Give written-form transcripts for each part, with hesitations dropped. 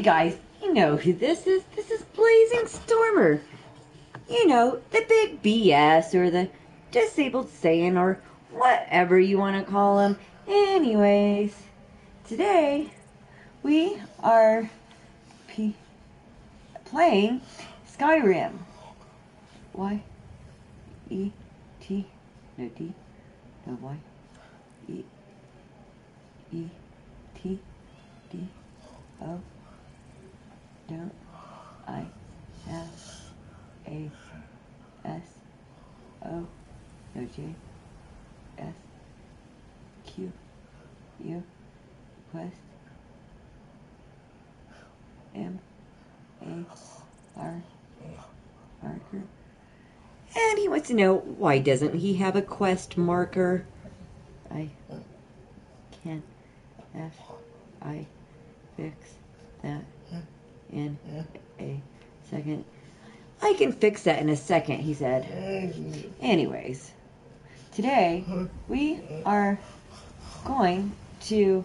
guys, you know who this is. This is BlazingStormer. You know, the big BS or the disabled Saiyan or whatever you want to call him. Anyways, today we are playing Skyrim. Y E T no D no Y E E T D O don't I have A S O no J S Q U Quest M A R marker. And he wants to know, why doesn't he have a quest marker? I can I fix that in a second. I can fix that in a second, he said. Anyways, today we are going to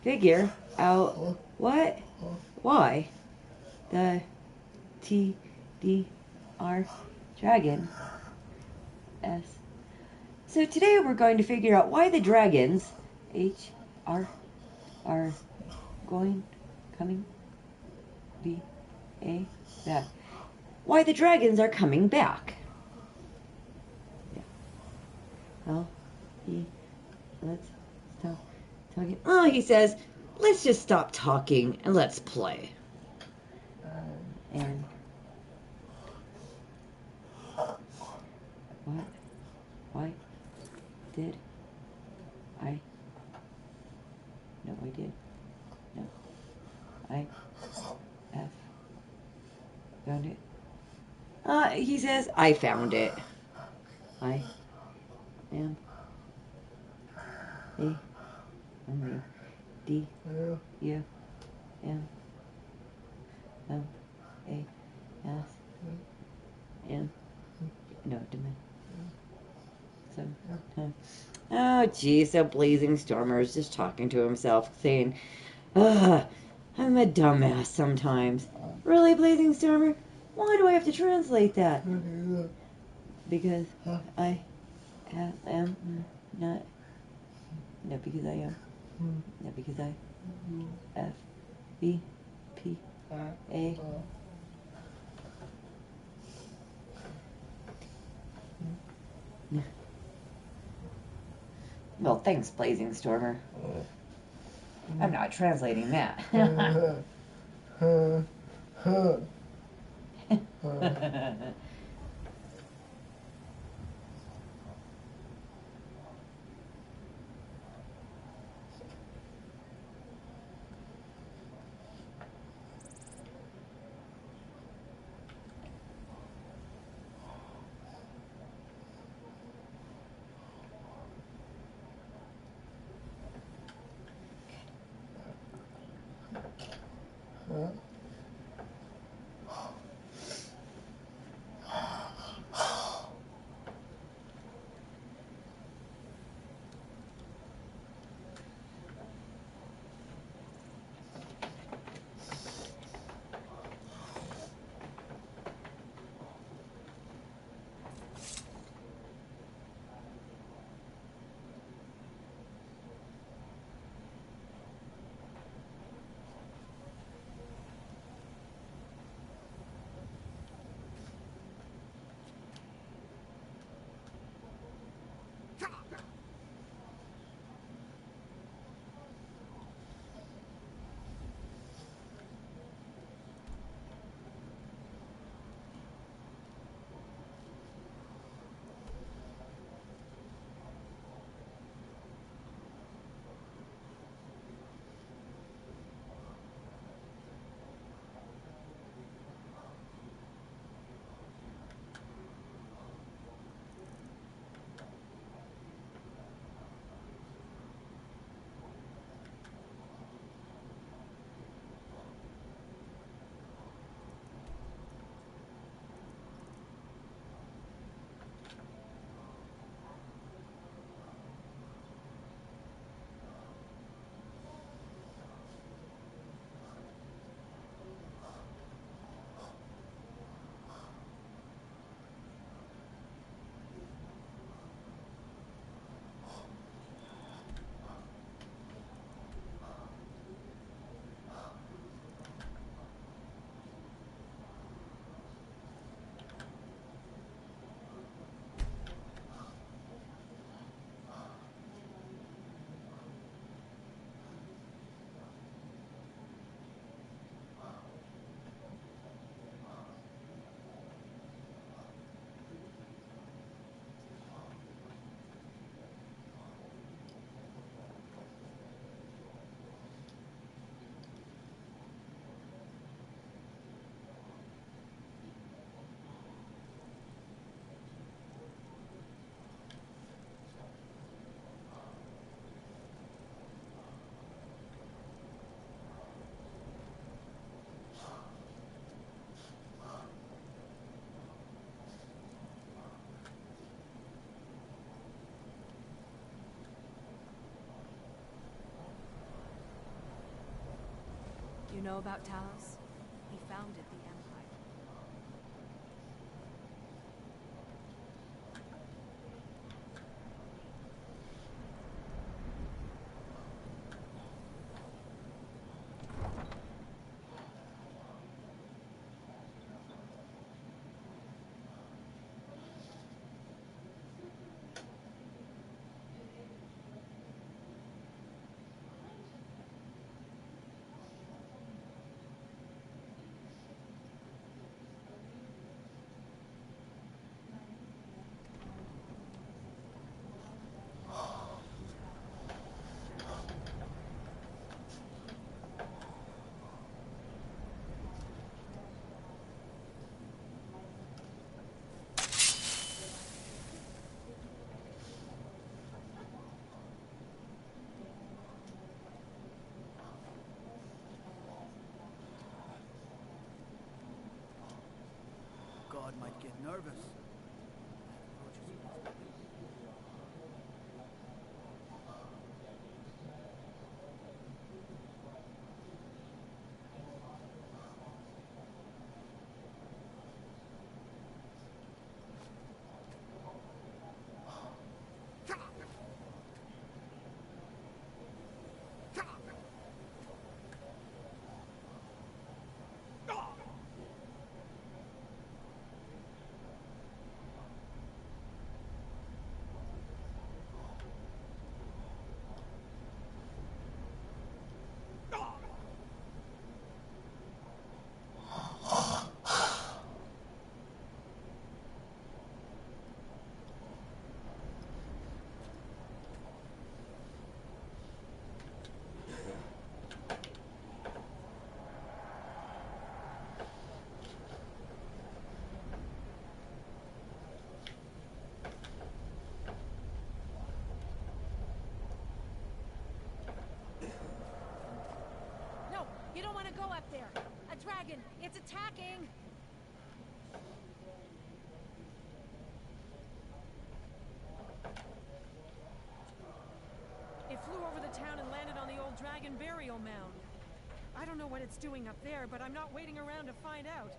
figure out why the TDR Dragon S. So today we're going to figure out why the dragons are coming back. Why the dragons are coming back. Yeah. Well, let's stop talking. Oh, he says, let's just stop talking and let's play. And why did I? No, I did. No, I have found it. He says, I found it. I am D U M M A S N. No, demand. Oh, geez, so BlazingStormer is just talking to himself, saying, ugh, I'm a dumbass sometimes. Really, BlazingStormer? Why do I have to translate that? Because I am not. No, because I am. No, because I F B P A. Well, thanks, BlazingStormer. I'm not translating that. know about Talos? He founded the Empire. God might get nervous. No, you don't want to go up there. A dragon, it's attacking! It flew over the town and landed on the old dragon burial mound. I don't know what it's doing up there, but I'm not waiting around to find out.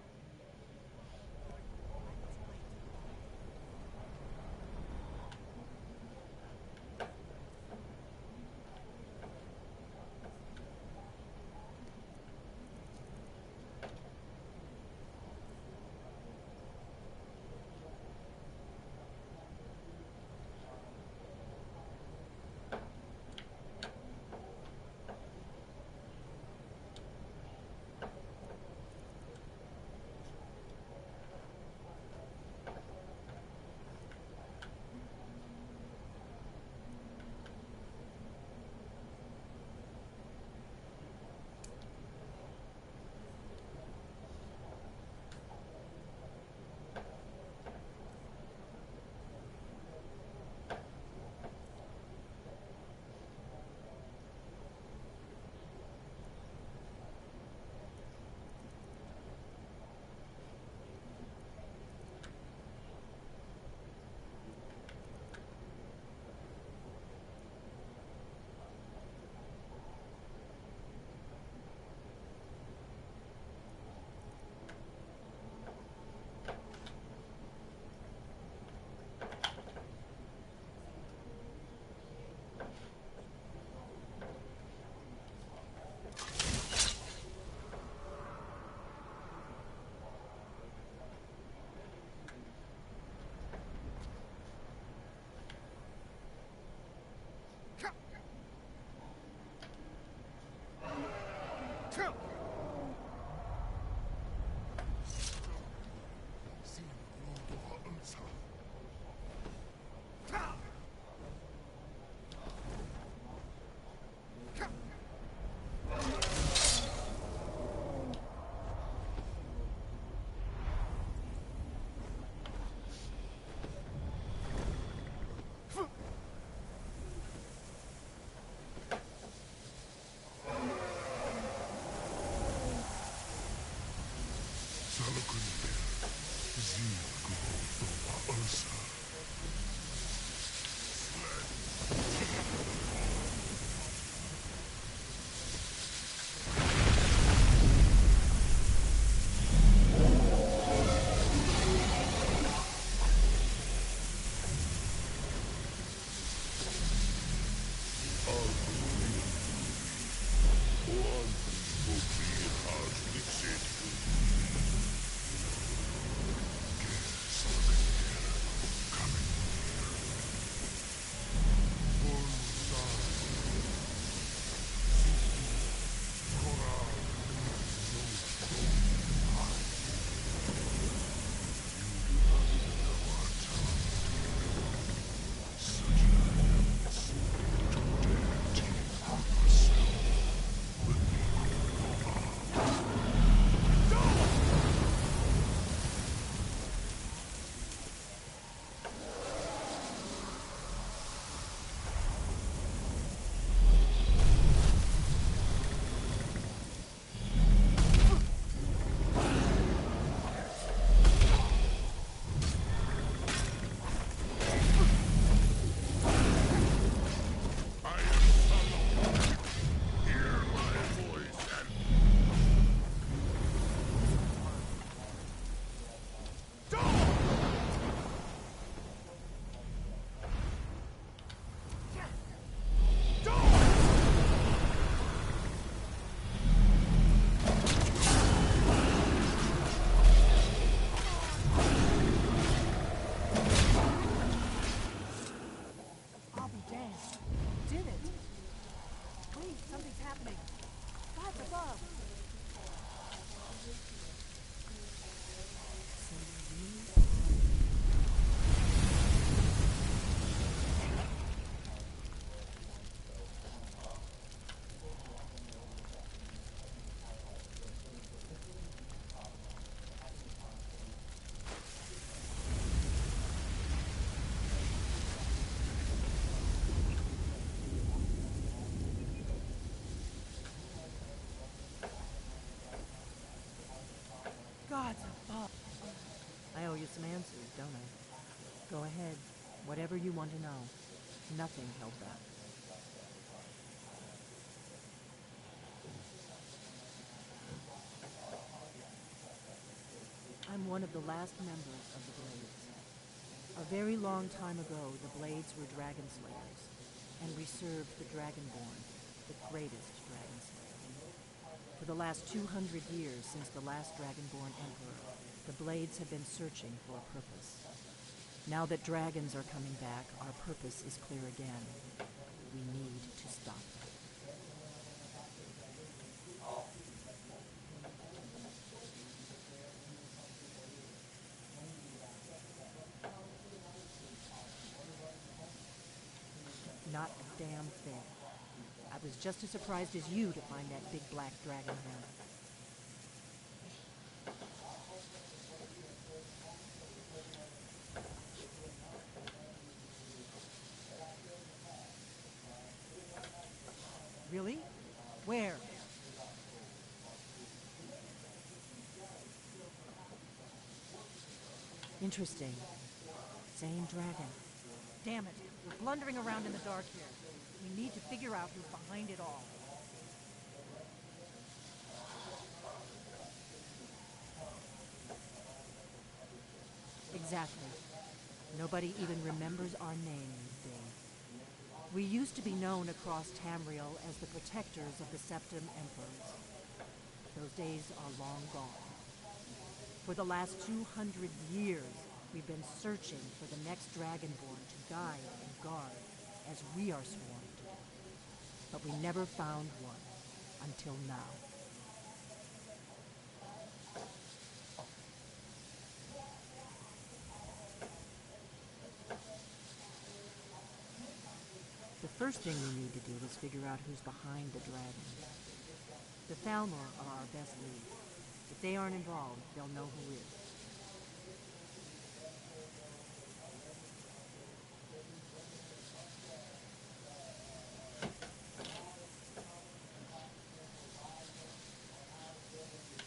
did it! Wait, something's happening! Gods above! Gods above! I owe you some answers, don't I? Go ahead. Whatever you want to know. Nothing held back. I'm one of the last members of the Blades. A very long time ago, the Blades were dragon slayers, and we served the Dragonborn, the greatest dragon slayer. For the last 200 years since the last Dragonborn Emperor, the Blades have been searching for a purpose. Now that dragons are coming back, our purpose is clear again. We need to stop them. Not a damn thing. I was just as surprised as you to find that big black dragon here. Really? Where? Interesting. Same dragon. Damn it, we're blundering around in the dark here. We need to figure out who's behind it all. Exactly. Nobody even remembers our name these days. We used to be known across Tamriel as the protectors of the Septim Emperors. Those days are long gone. For the last 200 years, we've been searching for the next Dragonborn to guide and guard, as we are sworn to do. But we never found one, until now. The first thing we need to do is figure out who's behind the dragons. The Thalmor are our best lead. If they aren't involved, they'll know who is.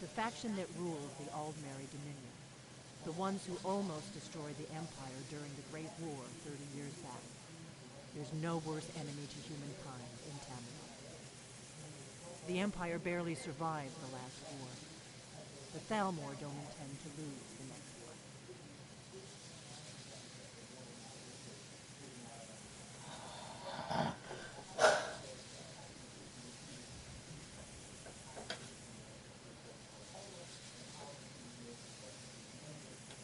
The faction that rules the Aldmeri Dominion. The ones who almost destroyed the Empire during the Great War 30 years back. There's no worse enemy to humankind in Tamriel. The Empire barely survived the last war. The Thalmor don't intend to lose the next one.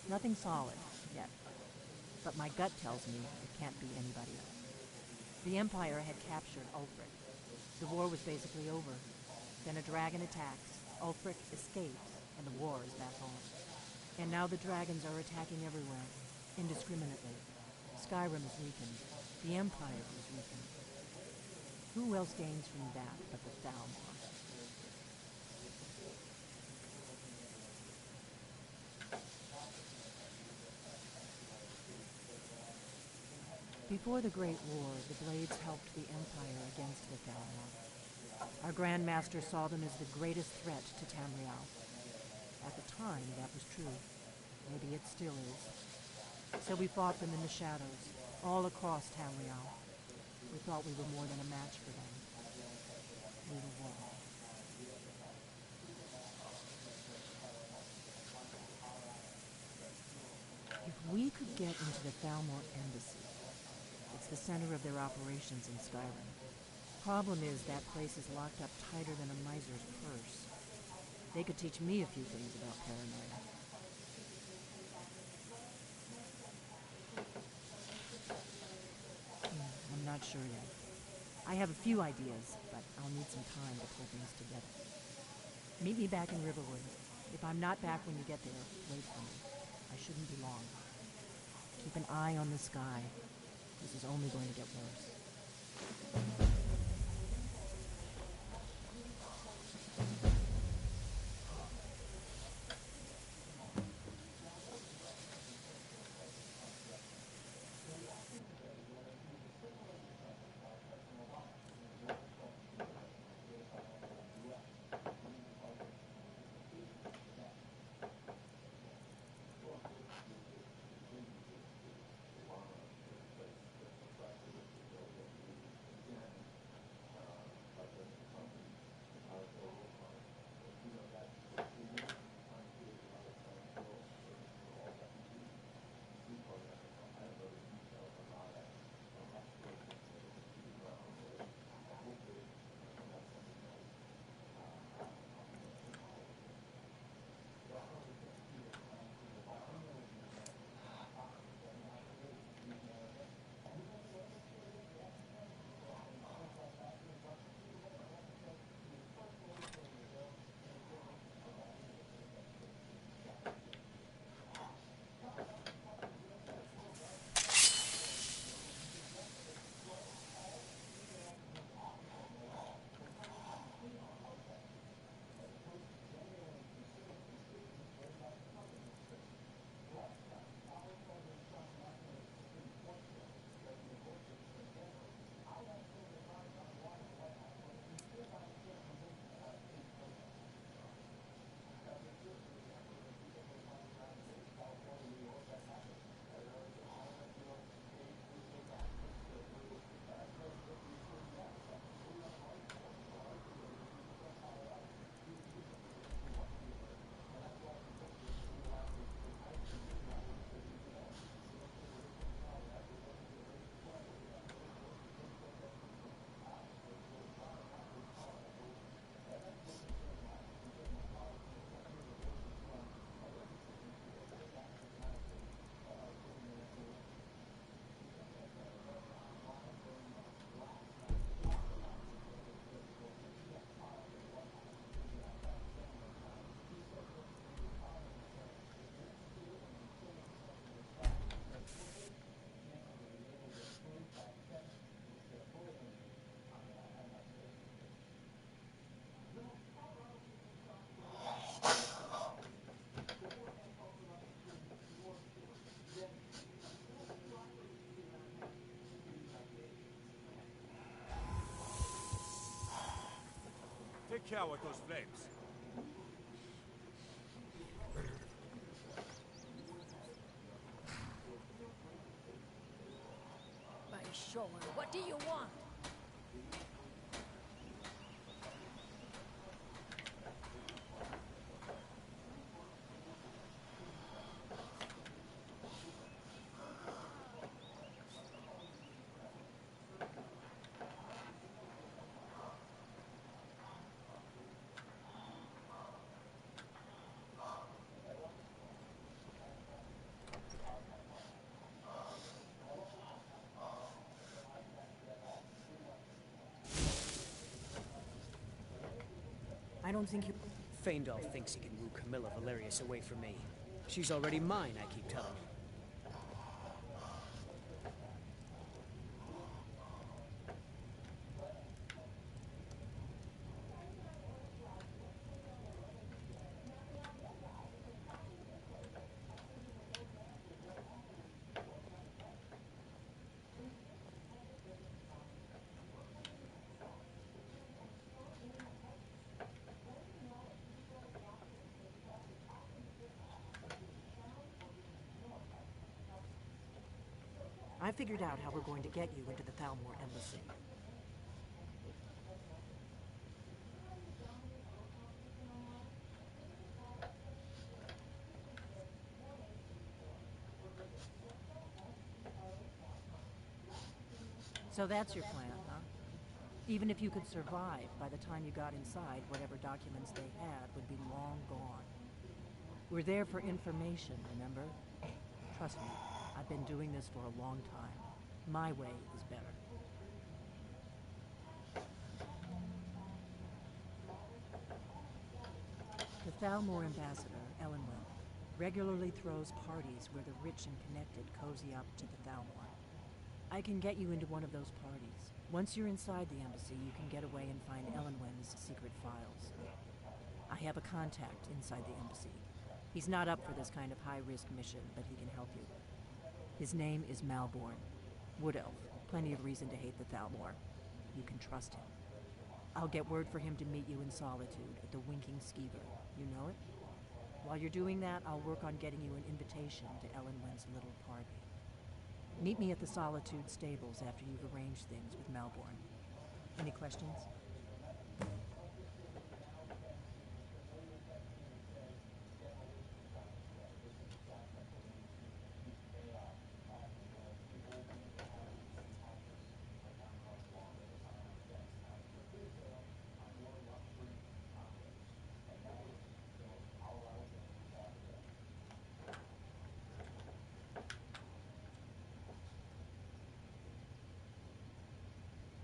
Nothing solid, yet. But my gut tells me it can't be anybody else. The Empire had captured Ulfric. The war was basically over. Then a dragon attacks, Ulfric escapes, and the war is back on. And now the dragons are attacking everywhere, indiscriminately. Skyrim is weakened. The Empire is weakened. Who else gains from that but the Thalmor? Before the Great War, the Blades helped the Empire against the Thalmor. Our Grand Master saw them as the greatest threat to Tamriel. At the time, that was true. Maybe it still is. So we fought them in the shadows, all across Tamriel. We thought we were more than a match for them. We were wrong. If we could get into the Thalmor embassy, it's the center of their operations in Skyrim. Problem is, that place is locked up tighter than a miser's purse. They could teach me a few things about paranoia. I'm not sure yet. I have a few ideas, but I'll need some time to pull things together. Meet me back in Riverwood. If I'm not back when you get there, wait for me. I shouldn't be long. Keep an eye on the sky. This is only going to get worse. Take care with those flames. By sure, what do you want? I don't think you... Faendal thinks he can woo Camilla Valerius away from me. She's already mine, I keep telling him. I figured out how we're going to get you into the Thalmor embassy. So that's your plan, huh? Even if you could survive, by the time you got inside, whatever documents they had would be long gone. We're there for information, remember? Trust me, I've been doing this for a long time. My way is better. Thalmor ambassador, Ellenwell, regularly throws parties where the rich and connected cozy up to the Thalmor. I can get you into one of those parties. Once you're inside the embassy, you can get away and find Ellenwen's secret files. I have a contact inside the embassy. He's not up for this kind of high-risk mission, but he can help you. His name is Malborn. Wood Elf. Plenty of reason to hate the Thalmor. You can trust him. I'll get word for him to meet you in Solitude at the Winking Skeever. You know it? While you're doing that, I'll work on getting you an invitation to Ellenwen's little party. Meet me at the Solitude stables after you've arranged things with Malborn. Any questions?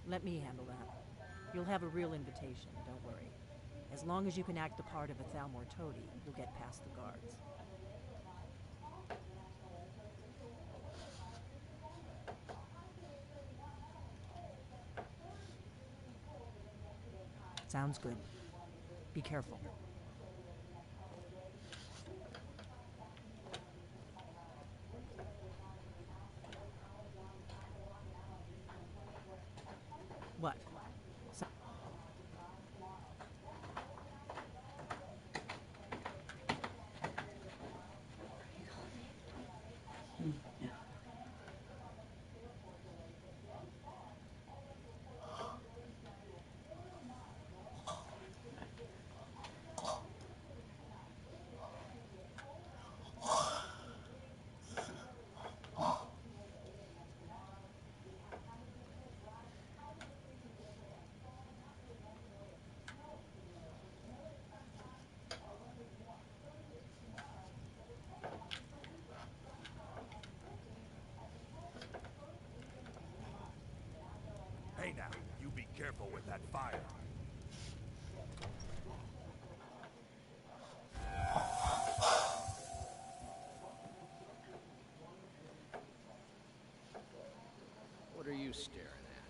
Let me handle that. You'll have a real invitation, don't worry. As long as you can act the part of a Thalmor toady, you'll get past the guards. Sounds good. Be careful. What? Hey now, you be careful with that fire. What are you staring at?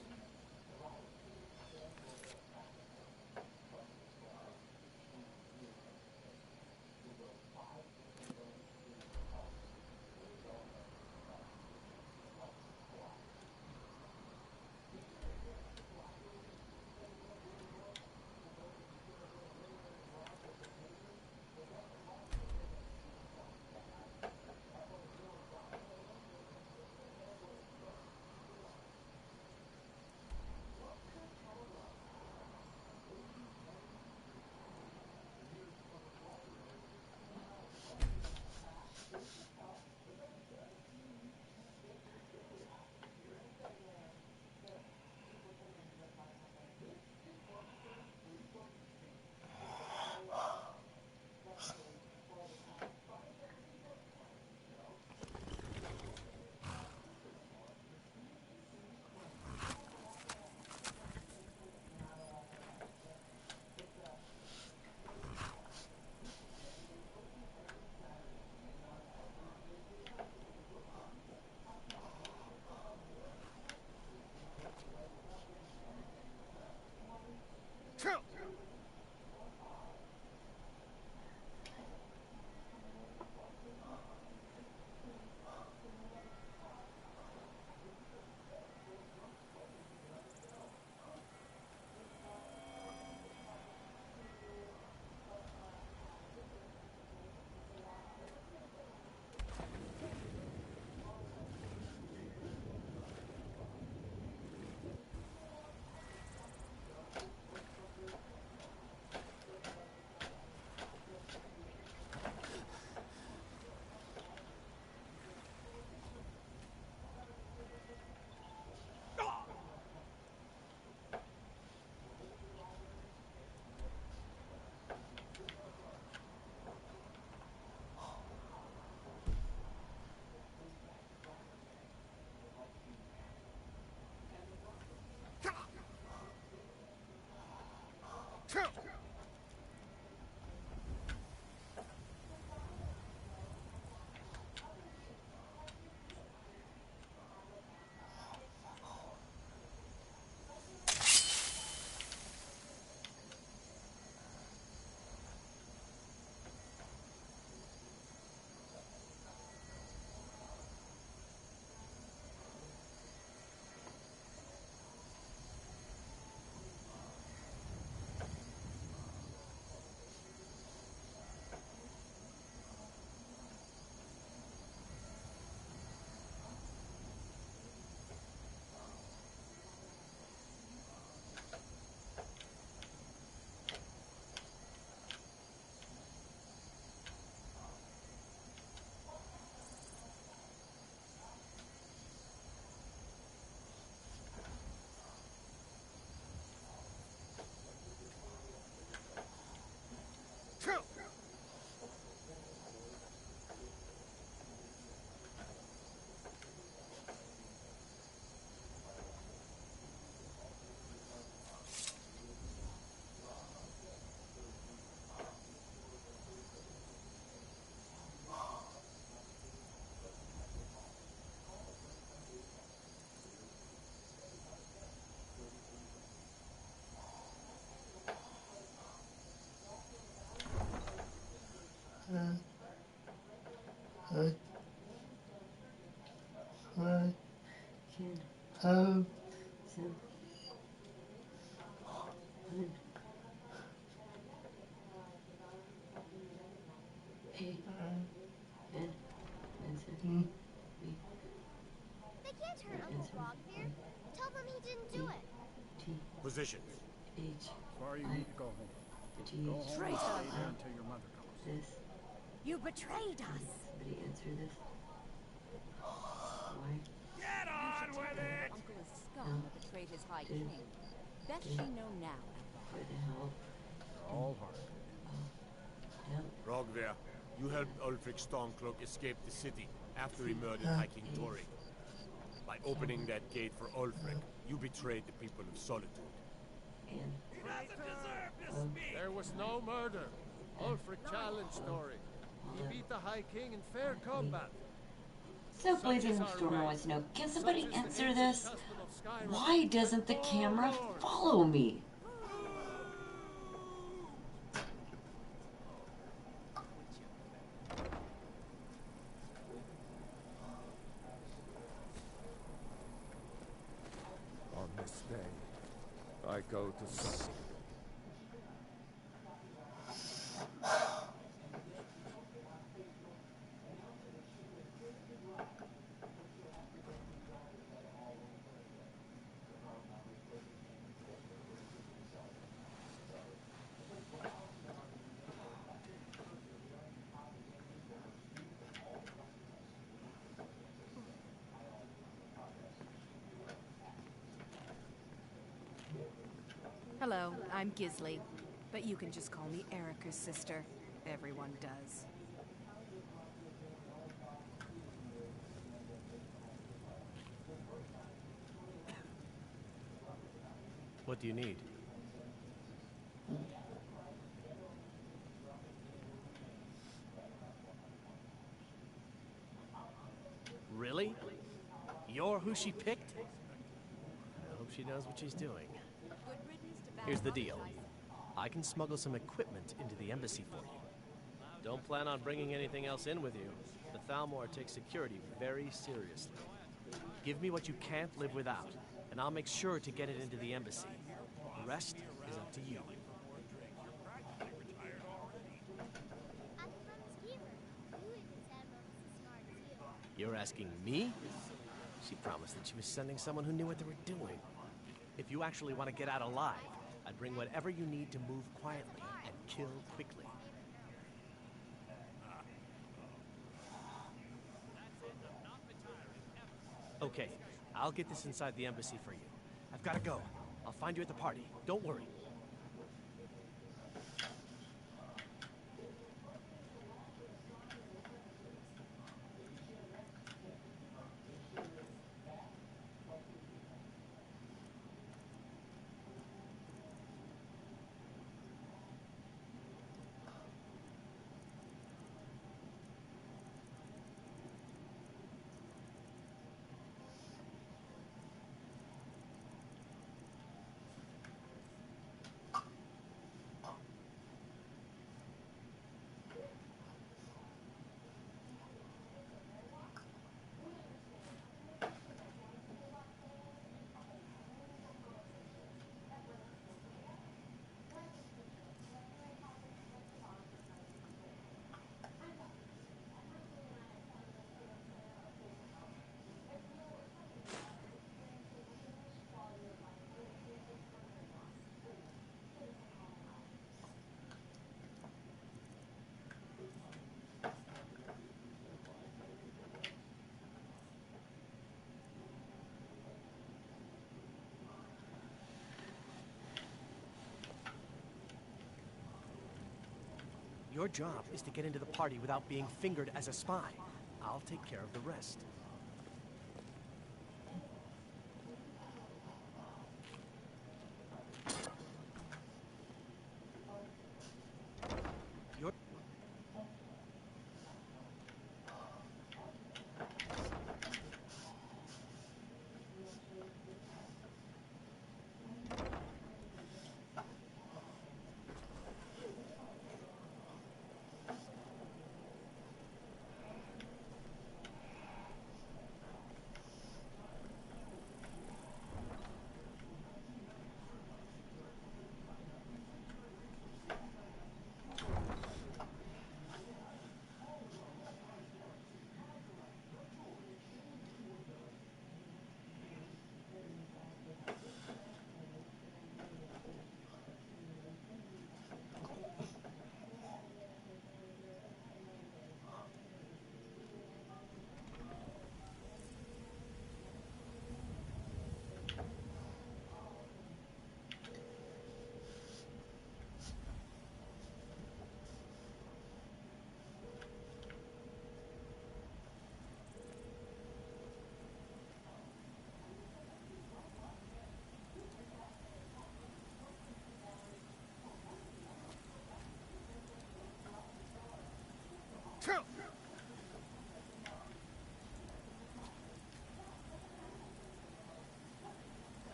So, They can't hurt Uncle Frogbeard. Tell them he didn't do it. Positions. Sorry you need to go home. Go home and Traitor! stay there until your mother comes. You betrayed us! Somebody answer this. Why? Get on with it! Uncle is scum that betrayed his High King. Best she know now, Where the hell? They're all hard. Rogver, you helped Ulfric Stormcloak escape the city after he murdered High King Torik. By opening that gate for Ulfric, you betrayed the people of Solitude. And He doesn't deserve to speak! There was no murder. Ulfric challenged Torik. He beat the High King in fair combat. so BlazingStormer wants to know, can somebody answer this? Why doesn't the camera follow me? On this day, I go to sleep. Hello, I'm Gisli, but you can just call me Erica's sister. Everyone does. What do you need? Really? You're who she picked? I hope she knows what she's doing. Here's the deal. I can smuggle some equipment into the embassy for you. Don't plan on bringing anything else in with you. The Thalmor takes security very seriously. Give me what you can't live without, and I'll make sure to get it into the embassy. The rest is up to you. At the Keeper, you even said Moses is smart too. You're asking me? She promised that she was sending someone who knew what they were doing. If you actually want to get out alive, I'd bring whatever you need to move quietly and kill quickly. Okay, I'll get this inside the embassy for you. I've got to go. I'll find you at the party. Don't worry. Your job is to get into the party without being fingered as a spy. I'll take care of the rest. Your...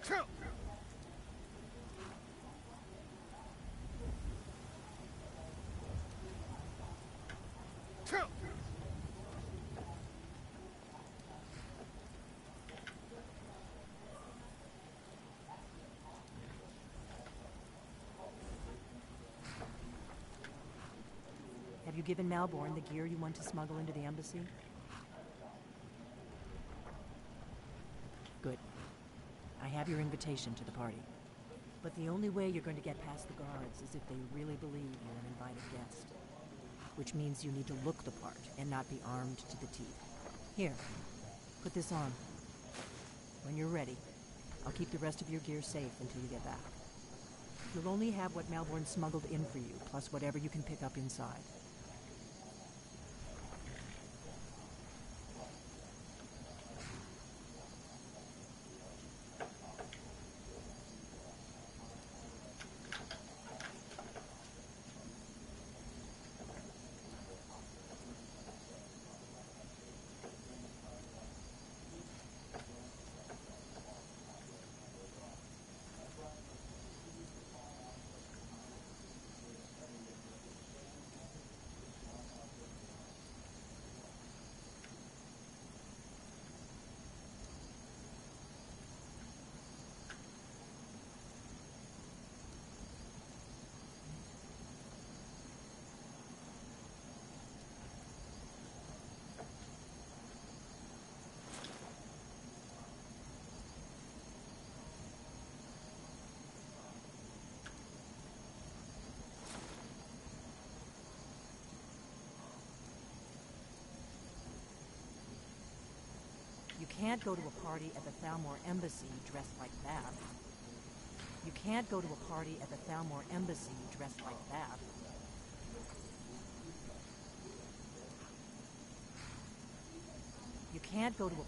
Have you given Malborn the gear you want to smuggle into the embassy? Good. I have your invitation to the party. But the only way you're going to get past the guards is if they really believe you're an invited guest. Which means you need to look the part and not be armed to the teeth. Here, put this on. When you're ready, I'll keep the rest of your gear safe until you get back. You'll only have what Malborn smuggled in for you, plus whatever you can pick up inside. You can't go to a party at the Thalmor Embassy dressed like that. You can't go to a party at the Thalmor Embassy dressed like that. You can't go to a...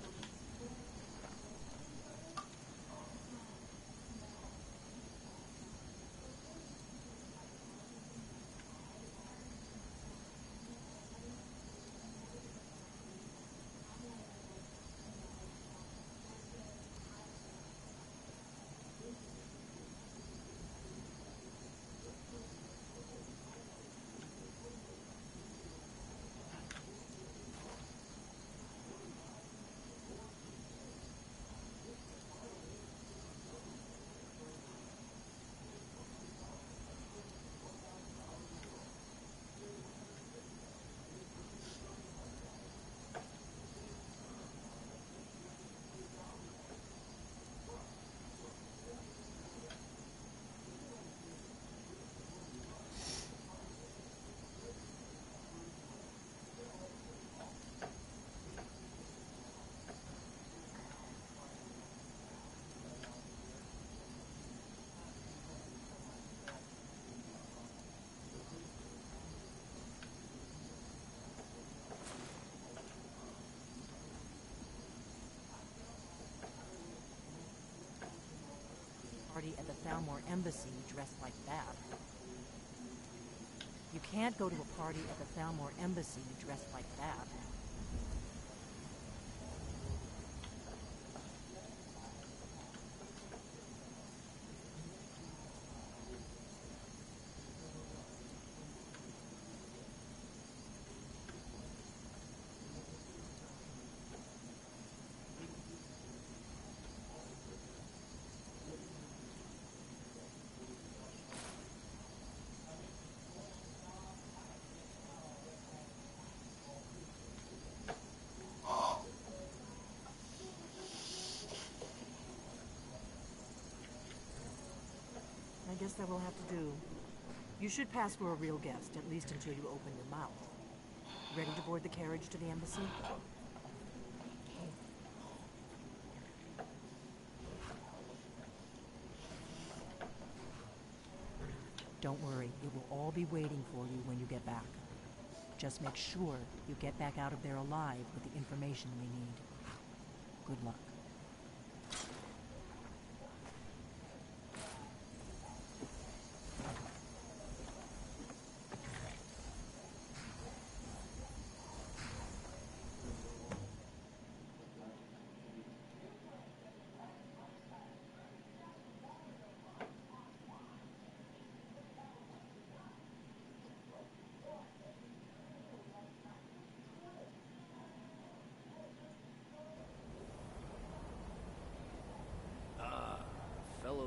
Party at the Thalmor Embassy dressed like that. You can't go to a party at the Thalmor Embassy dressed like that. I guess that will have to do. You should pass for a real guest, at least until you open your mouth. Ready to board the carriage to the embassy? Don't worry, it will all be waiting for you when you get back. Just make sure you get back out of there alive with the information we need. Good luck.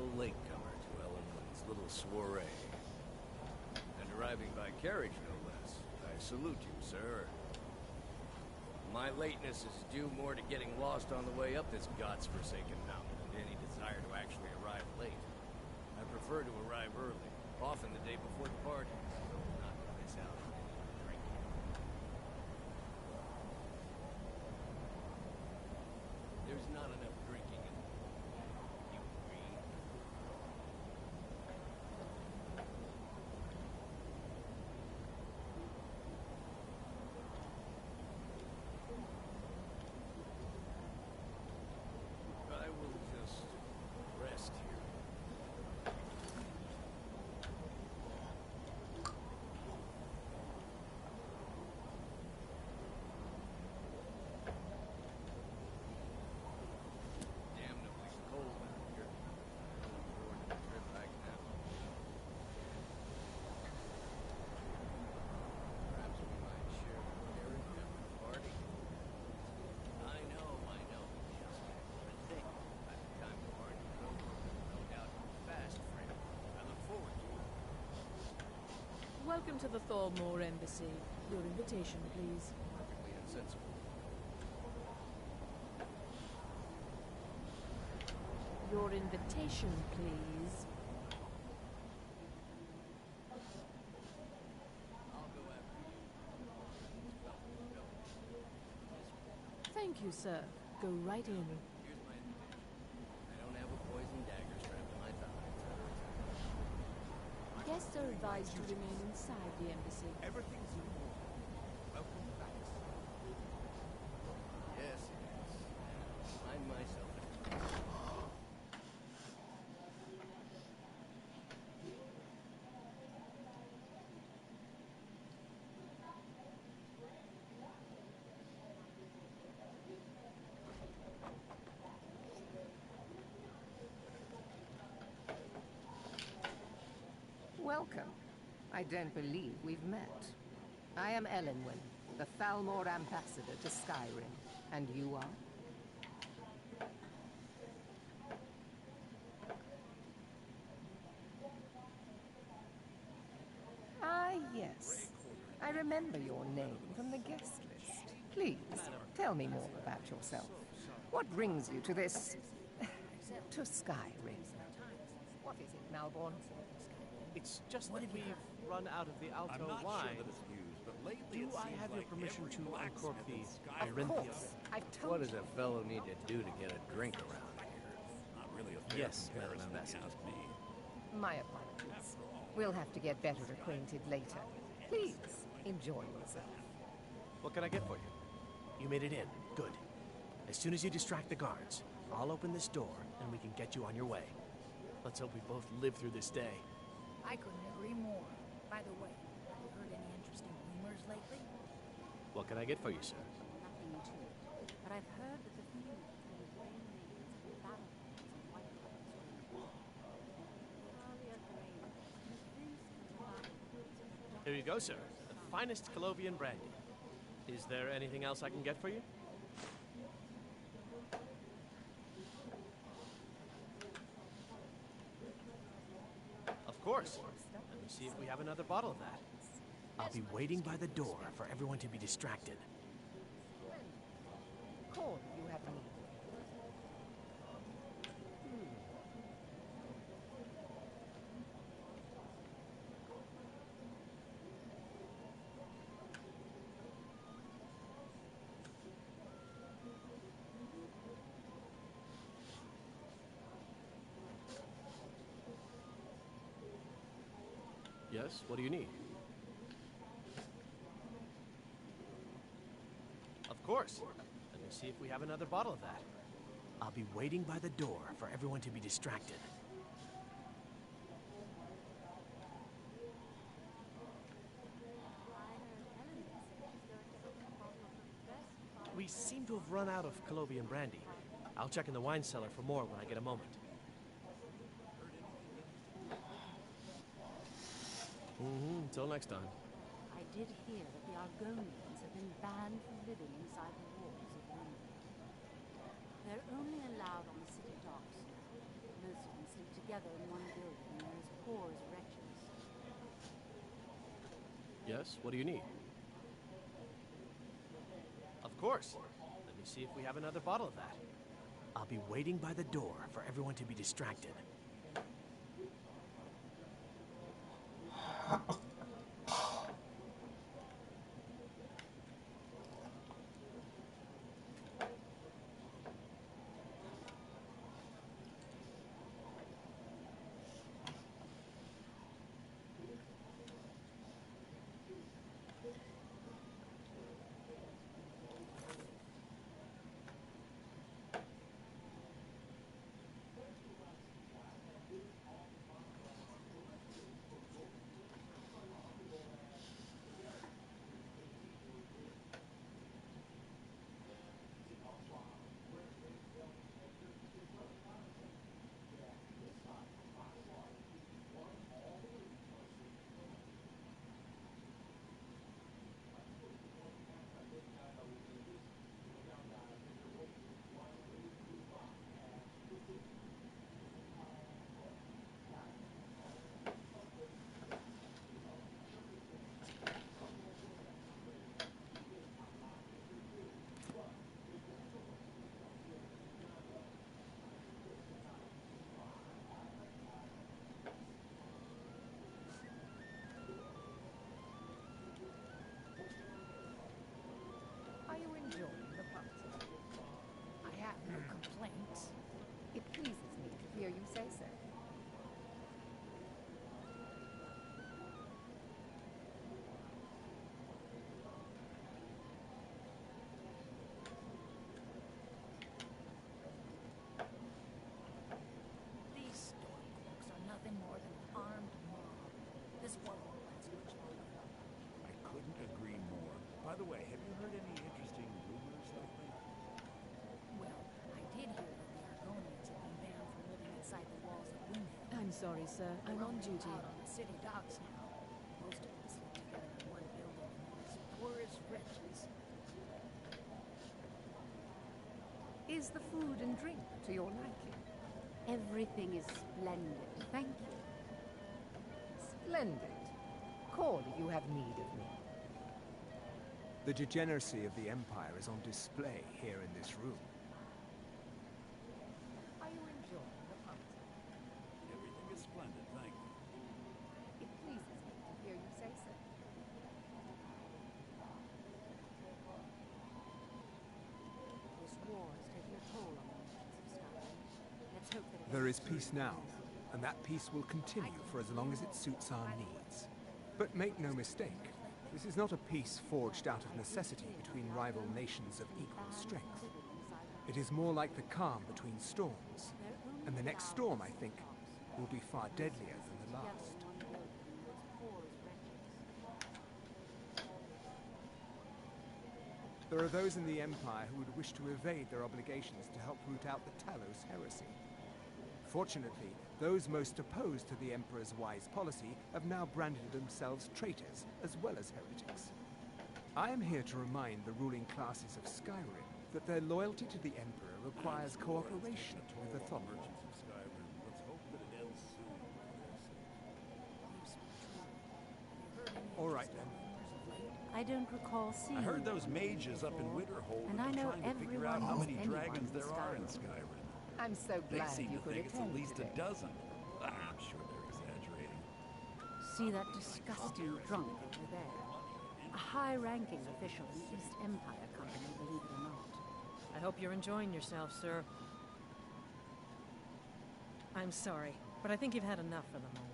fellow latecomer to Ellenwood's little soiree. And arriving by carriage, no less. I salute you, sir. My lateness is due more to getting lost on the way up this god's-forsaken mountain than any desire to actually arrive late. I prefer to arrive early, often the day before the party, so not to miss out on any drinking. There's not enough drinking in the world. You agree? I will just rest here. Damnably cold out here. Looking forward to the trip back now. Perhaps we might share the carriage after the party. I know. Just the thing. By the time the party's over, no doubt you're fast, friend. I look forward to it. Welcome to the Thalmor Embassy. Your invitation, please. Perfectly insensible. Your invitation, please. I'll go after you. Go. Thank you, sir. Go right in. Here's my invitation. I don't have a poison dagger strapped to my thigh, etc. Guests are advised to remain inside the embassy. Everything's in order. Welcome back. Yes. Find myself. Welcome. I don't believe we've met. I am Ellenwood, the Thalmor ambassador to Skyrim. And you are? Ah, yes. I remember your name from the guest list. Please, tell me more about yourself. What brings you to this... to Skyrim? What is it, Malborn? It's just that we've run out of the Alto wine. Do I have your permission to uncork the Of course. I've told What does a fellow need to do to get a drink around here? Not really a fair Yes, Madam comparison, if you Ambassador. ask me. My apologies. We'll have to get better acquainted later. Please, enjoy yourself. What can I get for you? You made it in. Good. As soon as you distract the guards, I'll open this door and we can get you on your way. Let's hope we both live through this day. I couldn't agree more. By the way, have you heard any interesting rumors lately? What can I get for you, sir? Nothing to it. But I've heard that the feud between Grey Maids and Battlefields and White Lions Earlier Grey Here you go, sir. The finest Colovian brandy. Is there anything else I can get for you? Of course. Let me see if we have another bottle of that. I'll be waiting by the door for everyone to be distracted. Corn, you have any? Yes, what do you need? Of course. Let me see if we have another bottle of that. I'll be waiting by the door for everyone to be distracted. We seem to have run out of Colovian brandy. I'll check in the wine cellar for more when I get a moment. Until next time. I did hear that the Argonians have been banned from living inside the walls of London. They're only allowed on the city docks now. Most of them sleep together in one building, and they're as poor as wretches. Yes, what do you need? Of course. Let me see if we have another bottle of that. I'll be waiting by the door for everyone to be distracted. Are you enjoying the party? I have no complaints. It pleases me to hear you say so. These stormcloaks are nothing more than an armed mob. This war won't last much longer. I couldn't agree more. By the way, have you heard any interesting rumors lately? Well, I did hear that the Argonians have been banned from living inside the walls of Windhelm. I'm sorry, sir. I'm on duty. Out on the city docks now. Most of them sleep together in one building and they're as poor as wretches. Is the food and drink to your liking? Everything is splendid, thank you. Splendid. Call if you have need of me. The degeneracy of the Empire is on display here in this room. Are you enjoying the party? Everything is splendid, thank you. It pleases me to hear you say so. This war is taking a toll on the merchants of Skyrim. Let's hope that it There ends is peace soon. now, and that peace will continue for as long as it suits our needs. But make no mistake, this is not a peace forged out of necessity between rival nations of equal strength. It is more like the calm between storms, and the next storm, I think, will be far deadlier than the last. There are those in the Empire who would wish to evade their obligations to help root out the Talos heresy. Fortunately, those most opposed to the Emperor's wise policy have now branded themselves traitors as well as heretics. I am here to remind the ruling classes of Skyrim that their loyalty to the Emperor requires cooperation with authority. Merchants of Skyrim, let's hope that it ends soon for their sake. All right, then. I don't recall seeing I heard those one of them mages up in before, Winterhold and have I been know trying to figure everyone out how knows many anyone dragons in there are in Skyrim. Skyrim. I'm so They glad seem you to could think it's at attend least today. a dozen. I'm sure they're exaggerating. See that disgusting drunk over there? A high-ranking official in the East Empire Company, believe it or not. I hope you're enjoying yourself, sir. I'm sorry, but I think you've had enough for the moment.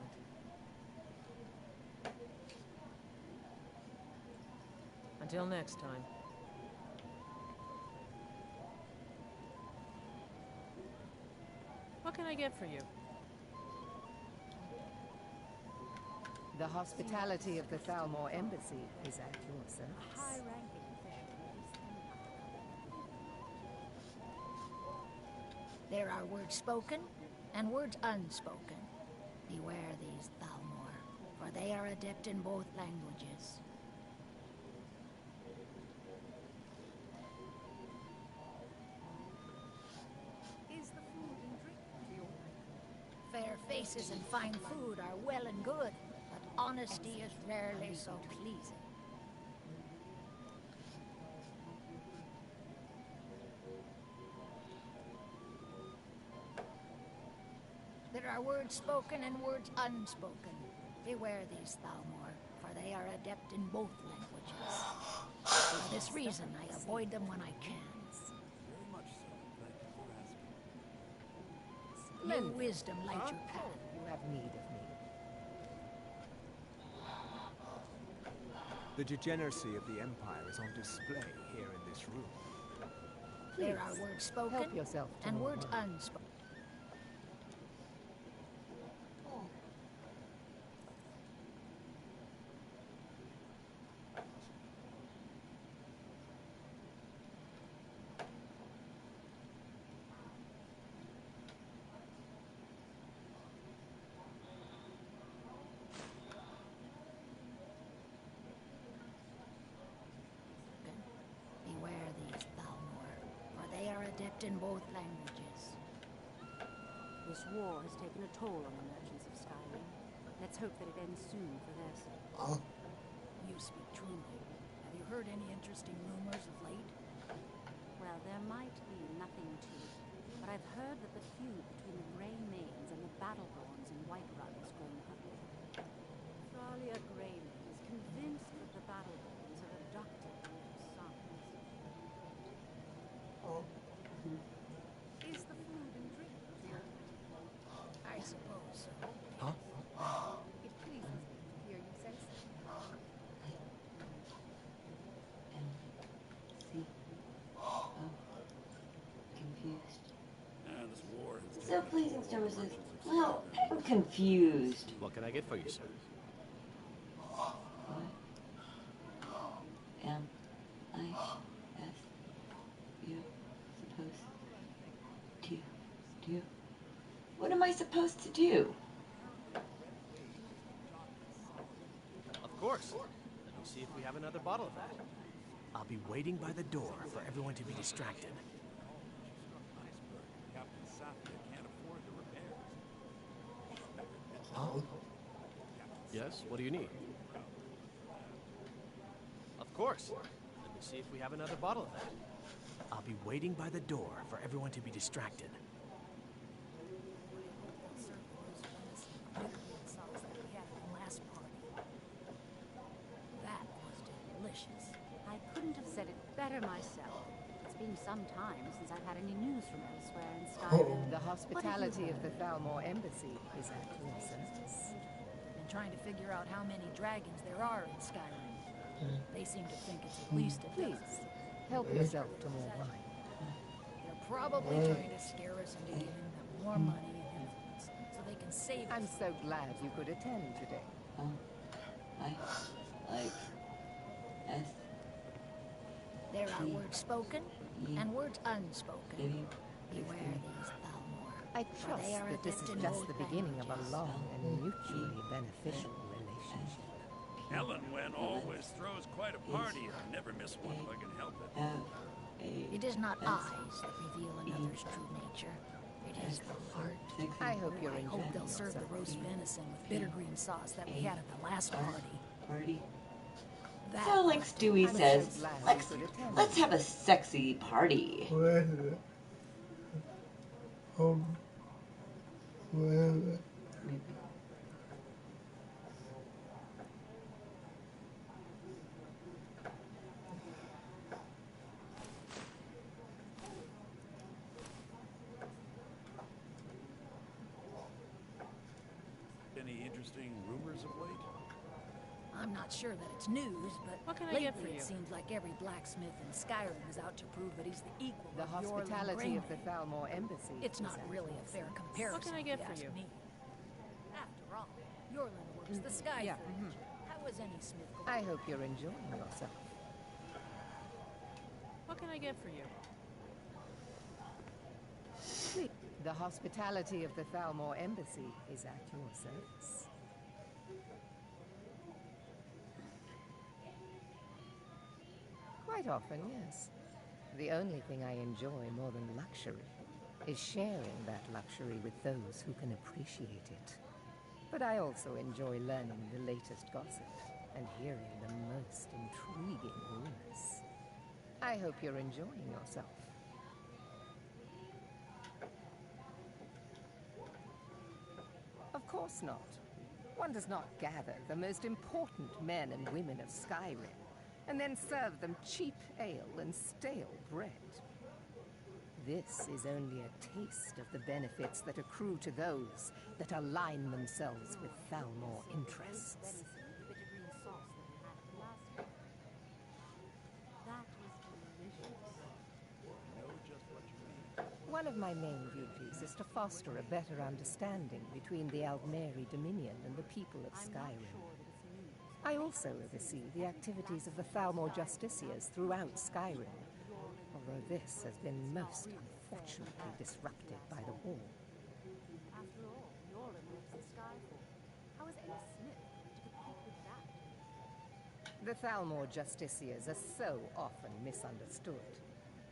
Until next time. What can I get for you? The hospitality of the Thalmor Embassy is at your A service. high-ranking official in the East Empire Company. There are words spoken and words unspoken. Beware these Thalmor, for they are adept in both languages. Is the food and drink to your liking? Fair faces and fine food are well and good, but honesty is rarely so pleasing. There are words spoken and words unspoken. Beware these Thalmor, for they are adept in both languages. For this reason, I avoid them when I can. Very much so. Thank you for asking. New wisdom light your path. You have need of me. The degeneracy of the Empire is on display here in this room. There are words spoken help yourself to and more words wine. unspoken. Beware these Thalmor, for they are adept in both languages. This war has taken a toll on the merchants of Skyrim. Let's hope that it ends soon for their sake. You speak truly. Have you heard any interesting rumors of late? Well, there might be nothing to it, but I've heard that the feud between the Grey Mains and the Battleborns in Whiterun has grown ugly. Thalia Greymane is convinced that the Battleborns have abducted one of her sons. Is the food and drink good? I suppose so. Huh? It pleases me to hear you say so. See? Oh, confused. This war has So taken a pleasing, toll on Stormer the says, merchants of well, Skyrim. I'm confused. What can I get for you, sir? What am I, as you, supposed to do? What am I supposed to do? Of course. Let me see if we have another bottle of that. I'll be waiting by the door for everyone to be distracted. Captain Safia can't afford the repairs. Huh? Yes, what do you need? Of course. Let me see if we have another bottle of that. I'll be waiting by the door for everyone to be distracted. Sauce that we had at the last party. That was delicious. I couldn't have said it better myself. It's been some time since I've had any news from elsewhere in Skyrim. The hospitality of the Thalmor Embassy is at your service. And trying to figure out how many dragons there are in Skyrim. They seem to think it's at least a dozen. Please, help yourself to more wine. They're probably trying to scare us into giving them more money and influence so they can save us. I'm so glad you could attend today. There are words spoken and words unspoken. Beware these Thalmor. I for trust they are that this adept is in just both the beginning of a languages. long and mutually beneficial relationship. Ellen Wen always throws quite a party. I never miss one if I can help it. It is not eyes that reveal another's true nature. It is the heart. I hope you're I hope enjoying they'll serve the yourself. roast venison with bittergreen sauce that we had at the last party. That So, like was Stewie I'm says, so glad let's, you could attend. let's have a sexy party. Any interesting rumors of late? I'm not sure that it's news, but What can I lately get for you? it seems like every blacksmith in Skyrim is out to prove that he's the equal The of your hospitality of the Thalmor Embassy. It's is not at really your a fair service. comparison. What can I get if you for ask you? Me. After all, Yorlin works the Sky Yeah, Forge. How is any smith going? I hope you're enjoying yourself. What can I get for you? Please, the hospitality of the Thalmor Embassy is at your service. Quite often, yes. The only thing I enjoy more than luxury is sharing that luxury with those who can appreciate it. But I also enjoy learning the latest gossip and hearing the most intriguing rumors. I hope you're enjoying yourself. Of course not. One does not gather the most important men and women of Skyrim and then serve them cheap ale and stale bread. This is only a taste of the benefits that accrue to those that align themselves with Thalmor interests. That was delicious. I know just what you mean. One of my main duties is to foster a better understanding between the Aldmeri Dominion and the people of Skyrim. I also oversee the activities of the Thalmor Justiciars throughout Skyrim, although this has been most unfortunately disrupted by the war. After all, Yoren lives in Skyfall. How is any smith going to compete with that? The Thalmor Justiciars are so often misunderstood.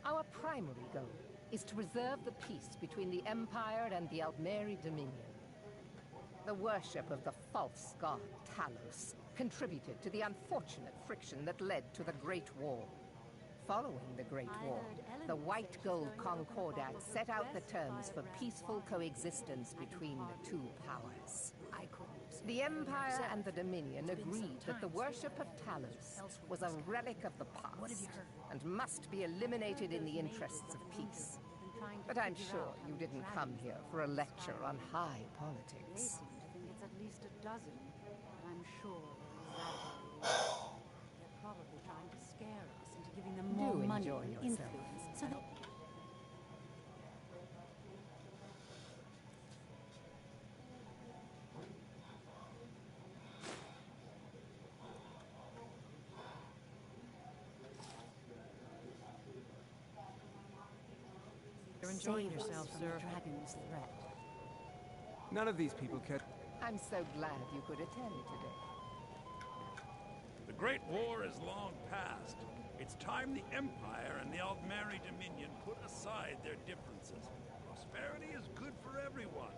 Our primary goal is to preserve the peace between the Empire and the Aldmeri Dominion. The worship of the false god Talos contributed to the unfortunate friction that led to the Great War. Following the Great War, the White Gold Concordat set out the terms for peaceful coexistence between the two powers. The Empire and the Dominion agreed that the worship of Talos was a relic of the past and must be eliminated in the interests of peace. But I'm sure you didn't come here for a lecture on high They politics. seem to think it's at least a dozen, but I'm sure they're exaggerating. They're probably trying to scare us into giving them more Do money enjoy and yourself. influence, so that... You're enjoying Save us yourself, from sir. the dragon's threat. None of these people care. I'm so glad you could attend today. The Great War is long past. It's time the Empire and the Aldmeri Dominion put aside their differences. Prosperity is good for everyone.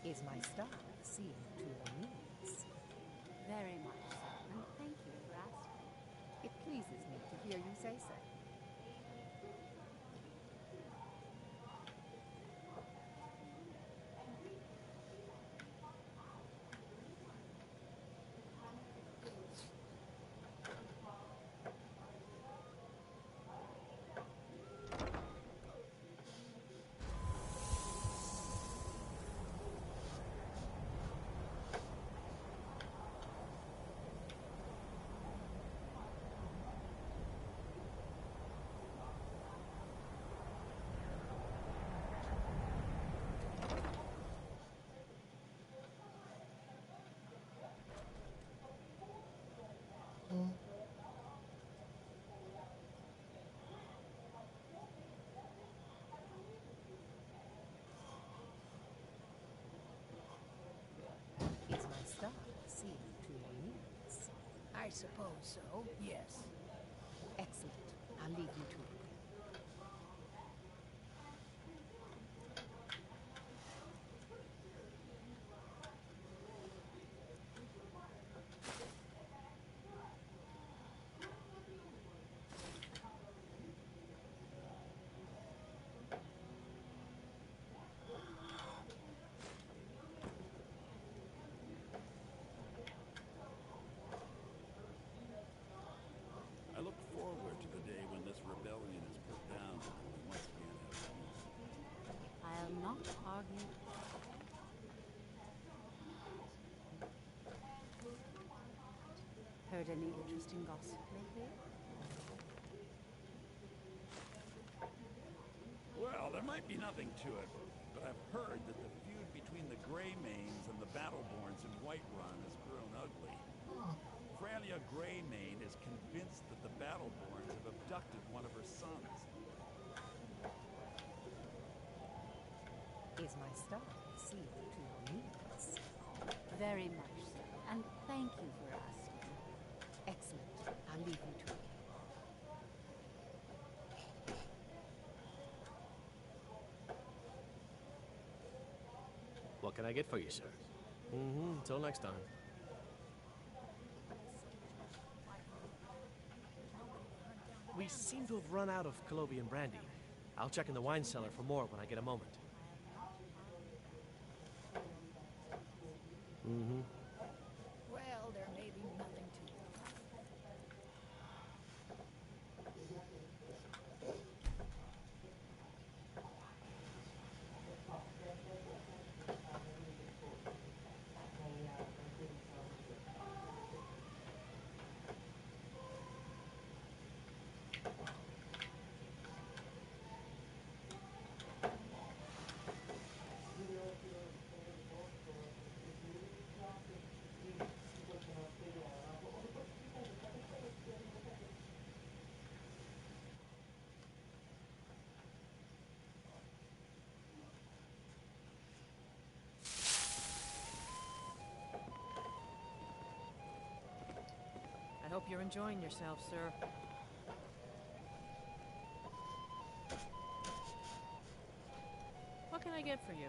Is my star seeing to your needs? Very much so, and thank you for asking. It pleases me to hear you say so. Is my star seeing to your needs? I suppose so, yes. Excellent. I'll leave you to it. I look forward to the day when this rebellion is put down and we once again have peace. I'll not argue. Heard any interesting gossip lately? Well, there might be nothing to it, but I've heard that the feud between between the Greymanes and the Battleborns in Whiterun has grown ugly. Fralia Greymane is convinced that the Battleborns have abducted one of her sons. Is my star sealed to your needs? Very much so, and thank you for asking. Excellent. I'll leave you to it. What can I get for you, sir? Until next time. We seem to have run out of Colovian brandy. I'll check in the wine cellar for more when I get a moment. Well, there may be nothing to it. I hope you're enjoying yourself, sir. What can I get for you?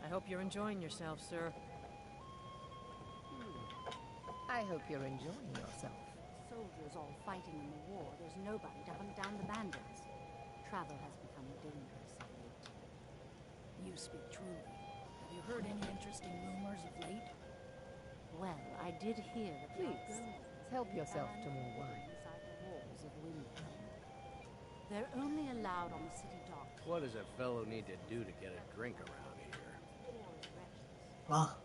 I hope you're enjoying yourself, sir. I hope you're enjoying yourself. Soldiers all fighting in the war, there's nobody to hunt down the bandits. Travel has become dangerous of late. You speak truly. Have you heard any interesting rumors of late? Well, I did hear that Please, help yourself to more wine. Inside the walls of Windhelm. They're only allowed on the city docks. What does a fellow need to do to get a drink around here? Ah.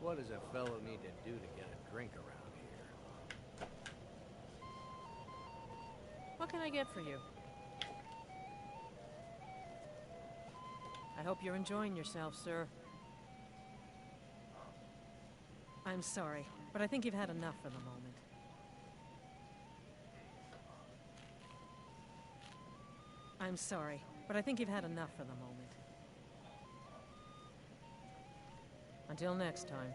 What does a fellow need to do to get a drink around here? What can I get for you? I hope you're enjoying yourself, sir. I'm sorry, but I think you've had enough for the moment. I'm sorry, but I think you've had enough for the moment. Until next time.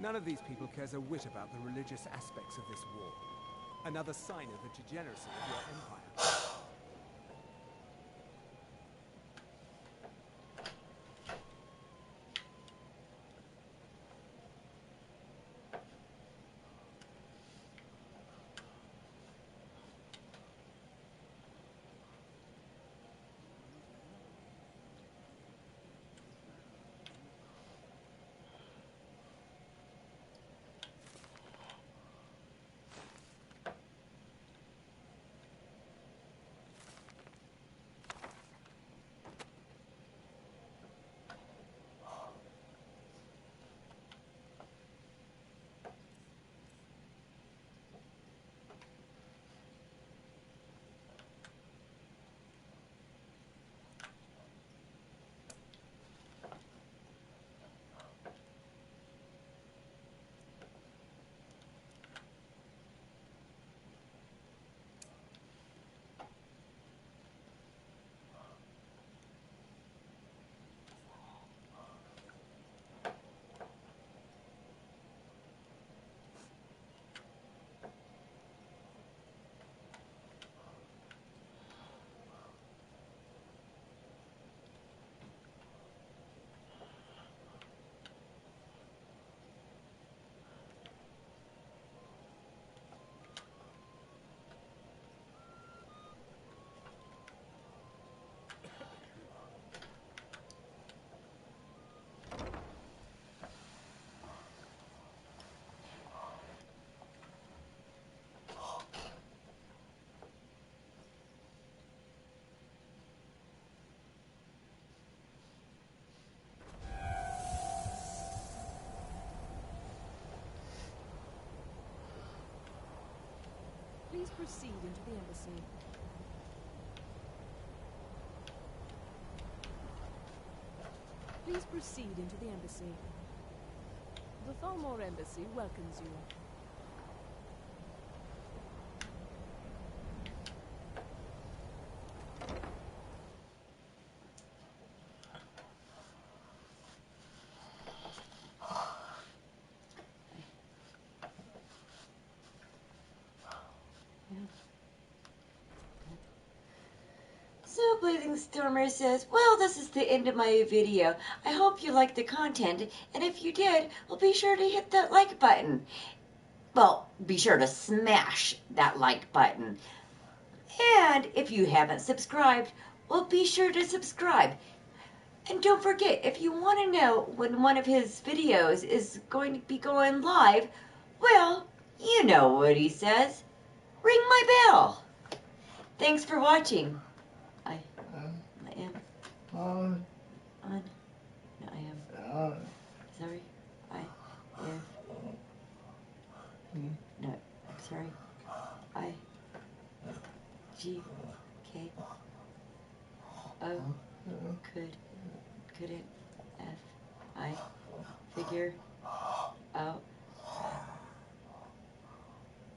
None of these people cares a whit about the religious aspects of this war. Another sign of the degeneracy of your empire. Please proceed into the embassy. Please proceed into the embassy. The Thalmor Embassy welcomes you. So BlazingStormer says, well, this is the end of my video. I hope you liked the content, and if you did, well, be sure to hit that like button. Well, be sure to smash that like button. And if you haven't subscribed, well, be sure to subscribe. And don't forget, if you want to know when one of his videos is going to be going live, well, you know what he says. Ring my bell. Thanks for watching. I am on. No, I am. Sorry. I am. No, I'm sorry. I G K O couldn't F I figure out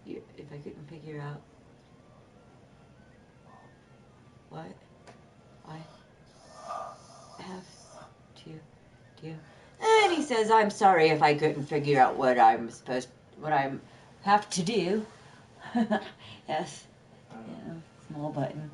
if I couldn't figure out what I have to do. And he says, I'm sorry if I couldn't figure out what I have to do. Yes. Yeah, small button.